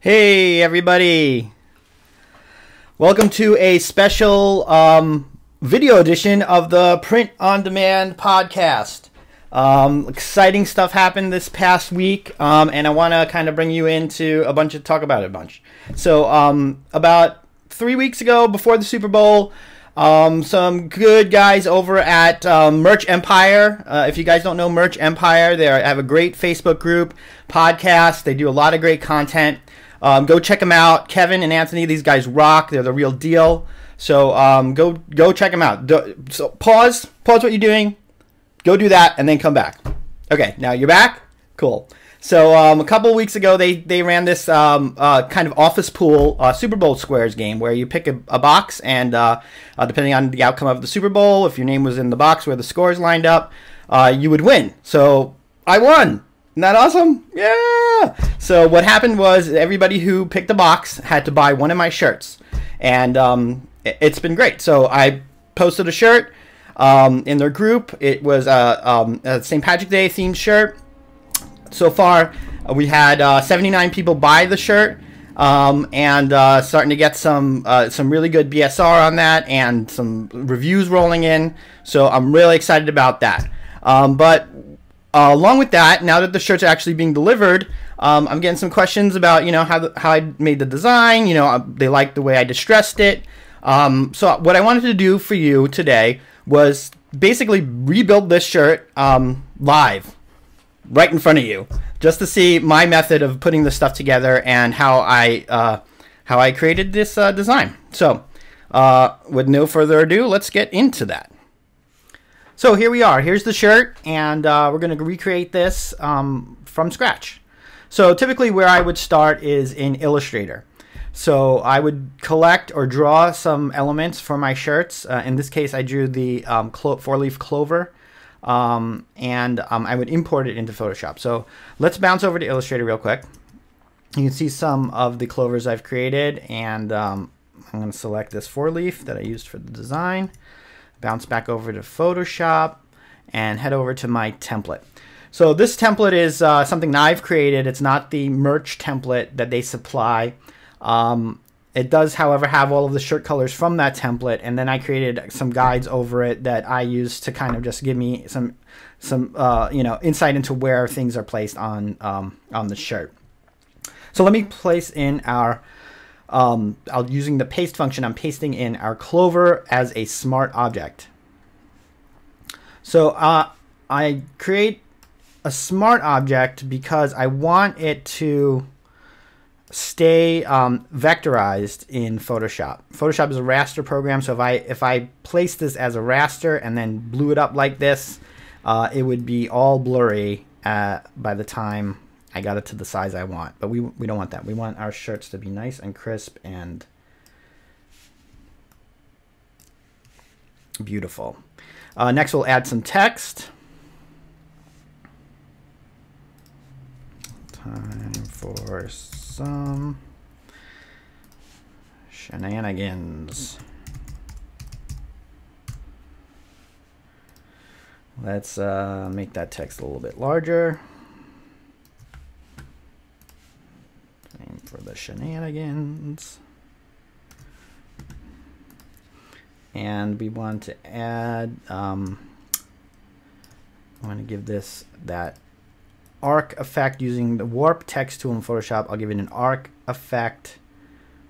Hey everybody! Welcome to a special video edition of the Print on Demand podcast. Exciting stuff happened this past week, and I want to kind of bring you into talk about it a bunch. So about 3 weeks ago, before the Super Bowl, some good guys over at Merch Empire. If you guys don't know Merch Empire, they have a great Facebook group, podcast. They do a lot of great content. Go check them out. Kevin and Anthony, these guys rock. They're the real deal. So go check them out. So pause what you're doing. Go do that and then come back. Okay, now you're back? Cool. So a couple of weeks ago, they ran this kind of office pool Super Bowl squares game where you pick a box and depending on the outcome of the Super Bowl, if your name was in the box where the scores lined up, you would win. So I won. Isn't that awesome? Yeah! So what happened was everybody who picked a box had to buy one of my shirts. And it's been great. So I posted a shirt in their group. It was a St. Patrick's Day themed shirt. So far, we had 79 people buy the shirt. And starting to get some really good BSR on that and some reviews rolling in. So I'm really excited about that. But along with that, now that the shirts are actually being delivered, I'm getting some questions about, how I made the design. They like the way I distressed it. So what I wanted to do for you today was basically rebuild this shirt live, right in front of you, just to see my method of putting this stuff together and how I created this design. So with no further ado, let's get into that. So here we are. Here's the shirt, and we're going to recreate this from scratch. So typically where I would start is in Illustrator. So I would collect or draw some elements for my shirts. In this case, I drew the four-leaf clover, and I would import it into Photoshop. So let's bounce over to Illustrator real quick. You can see some of the clovers I've created, and I'm going to select this four-leaf that I used for the design. Bounce back over to Photoshop and head over to my template. So this template is something that I've created. It's not the merch template that they supply. It does, however, have all of the shirt colors from that template, and then I created some guides over it that I use to kind of just give me some insight into where things are placed on the shirt. So let me place in our using the paste function, I'm pasting in our clover as a smart object. So I create a smart object because I want it to stay vectorized in Photoshop. Photoshop is a raster program, so if I place this as a raster and then blew it up like this, it would be all blurry by the time I got it to the size I want. But we don't want that. We want our shirts to be nice and crisp and beautiful. Next, we'll add some text. Time for some shenanigans. Let's make that text a little bit larger. Time for the shenanigans. And we want to add, I want to give this that arc effect using the warp text tool in Photoshop. I'll give it an arc effect,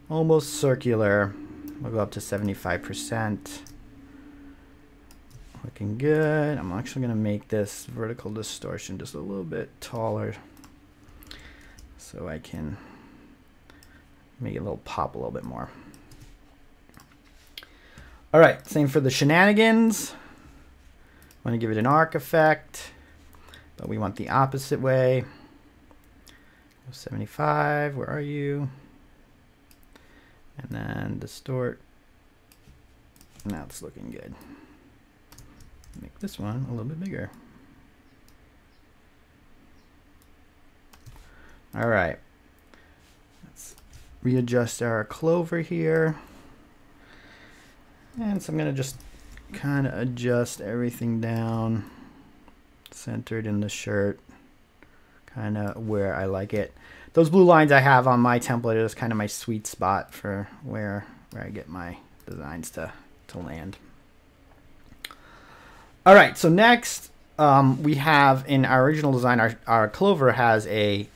almost circular. We'll go up to 75%. Looking good. I'm actually going to make this vertical distortion just a little bit taller so I can make it a little pop a little bit more. All right, same for the shenanigans. I want to give it an arc effect, but we want the opposite way. 75, where are you? And then distort. Now it's looking good. Make this one a little bit bigger. All right, let's readjust our clover here. And so I'm going to just kind of adjust everything down, centered in the shirt. kind of where I like it. Those blue lines I have on my template is kind of my sweet spot for where I get my designs to land. All right, so next we have in our original design, our clover has a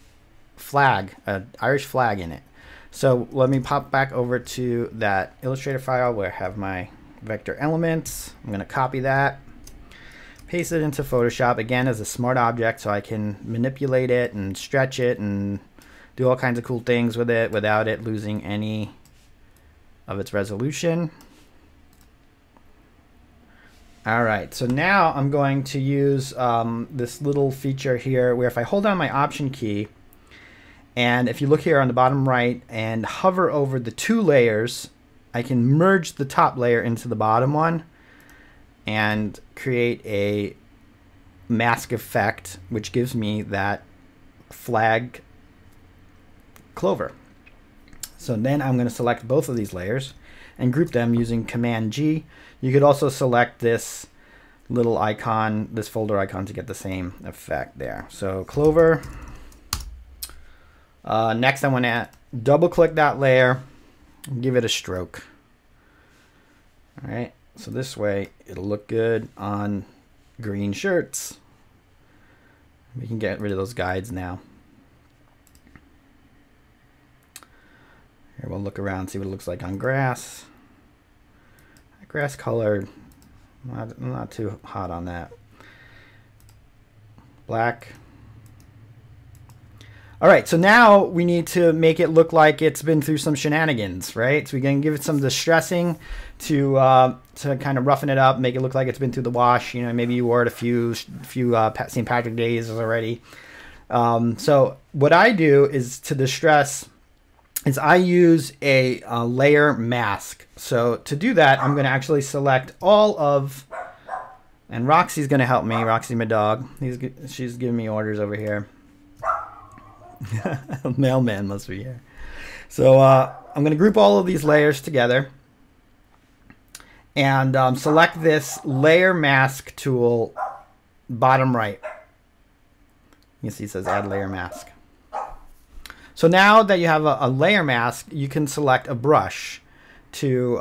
flag, an Irish flag in it. So let me pop back over to that Illustrator file where I have my vector elements. I'm going to copy that, paste it into Photoshop again as a smart object so I can manipulate it and stretch it and do all kinds of cool things with it without it losing any of its resolution. All right, so now I'm going to use this little feature here where if I hold down my Option key, and if you look here on the bottom right and hover over the two layers, I can merge the top layer into the bottom one and create a mask effect, which gives me that flag clover. So then I'm going to select both of these layers and group them using Command G. You could also select this little icon, this folder icon, to get the same effect there. So clover. Next I want to double click that layer and give it a stroke. All right, so this way it'll look good on green shirts. We can get rid of those guides now. Here we'll look around, see what it looks like on grass. Grass color, not too hot on that. Black. All right, so now we need to make it look like it's been through some shenanigans, right? So we can give it some distressing to kind of roughen it up, make it look like it's been through the wash. You know, maybe you wore it a few St. Patrick's Days already. So what I do is to distress is I use a layer mask. So to do that, I'm going to actually select all of, and Roxy's going to help me. Roxy, my dog, she's giving me orders over here. Mailman must be here. So I'm going to group all of these layers together and select this layer mask tool, bottom right. You can see it says add layer mask. So now that you have a layer mask, you can select a brush to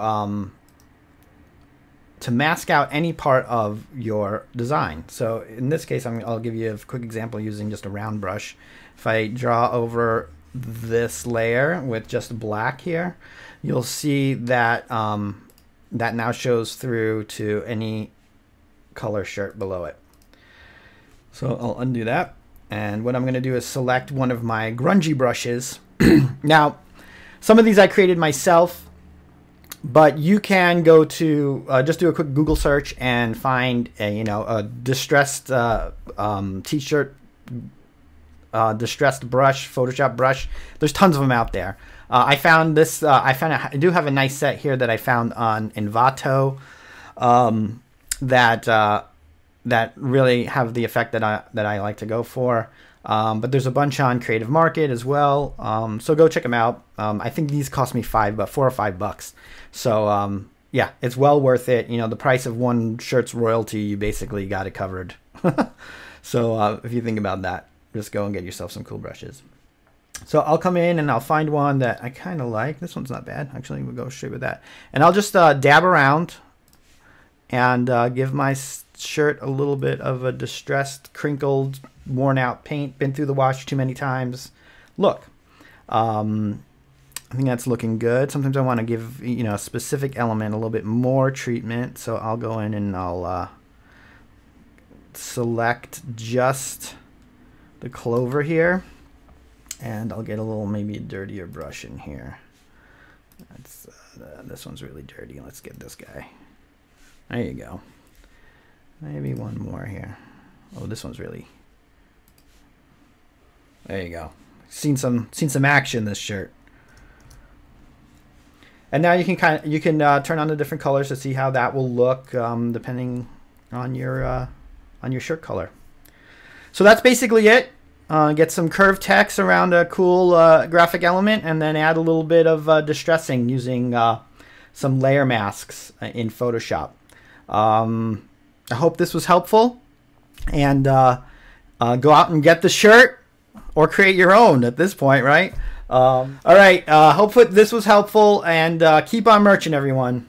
mask out any part of your design. So in this case, I'll give you a quick example using just a round brush. If I draw over this layer with just black here, you'll see that that now shows through to any color shirt below it. So I'll undo that. And what I'm going to do is select one of my grungy brushes. Now, some of these I created myself, but you can go to just do a quick Google search and find a distressed t-shirt distressed brush, Photoshop brush. There's tons of them out there. I found this. I do have a nice set here that I found on Envato that really have the effect that I like to go for. But there's a bunch on Creative Market as well. So go check them out. I think these cost me $4 or $5. So yeah, it's well worth it. You know, the price of one shirt's royalty, you basically got it covered. So if you think about that, just go and get yourself some cool brushes. So I'll come in and I'll find one that I kind of like. This one's not bad. Actually, we'll go straight with that. And I'll just dab around and give my shirt a little bit of a distressed, crinkled, worn out paint, been through the wash too many times look. I think that's looking good. Sometimes I want to give a specific element a little bit more treatment, so I'll go in and I'll select just the clover here, and I'll get a little maybe dirtier brush in here. That's this one's really dirty. Let's get this guy. There you go. Maybe one more here. Oh, this one's really. There you go. Seen some action this shirt. And now you can turn on the different colors to see how that will look depending on your shirt color. So that's basically it. Get some curved text around a cool graphic element, and then add a little bit of distressing using some layer masks in Photoshop. I hope this was helpful, and go out and get the shirt. or create your own at this point, right? All right. Hopefully this was helpful, and keep on merching, everyone.